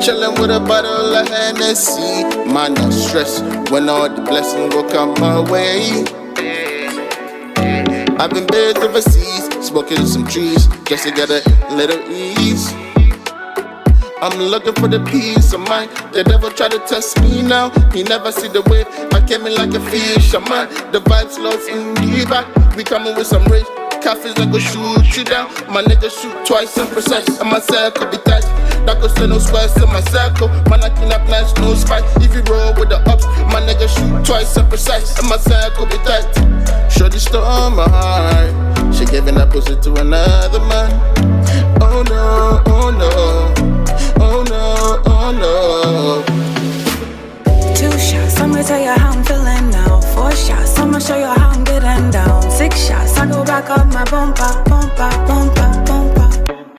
Chillin' with a bottle of Hennessy. Man, not stress when all the blessings will come my way. I've been buried overseas, smoking some trees just to get a little ease. I'm looking for the peace of mind. The devil try to test me now. He never see the way I came in like a fish. I'm on the vibes lost in the back. We coming with some rage. Cafes that go shoot you down. My nigga shoot twice and precise. And my circle be tight. That go send no squares in my circle. Man, I cannot plans, no spike. If you roll with the ups, my nigga shoot twice and precise. And my circle be tight. Shorty stole my heart. She giving that pussy to another man. Oh no, oh no. Oh no, oh no. 2 shots, I'ma tell you how I'm feeling now. 4 shots, I'ma show you how I'm getting down. 6 shots, I go back up my bumper, bumper, bumper.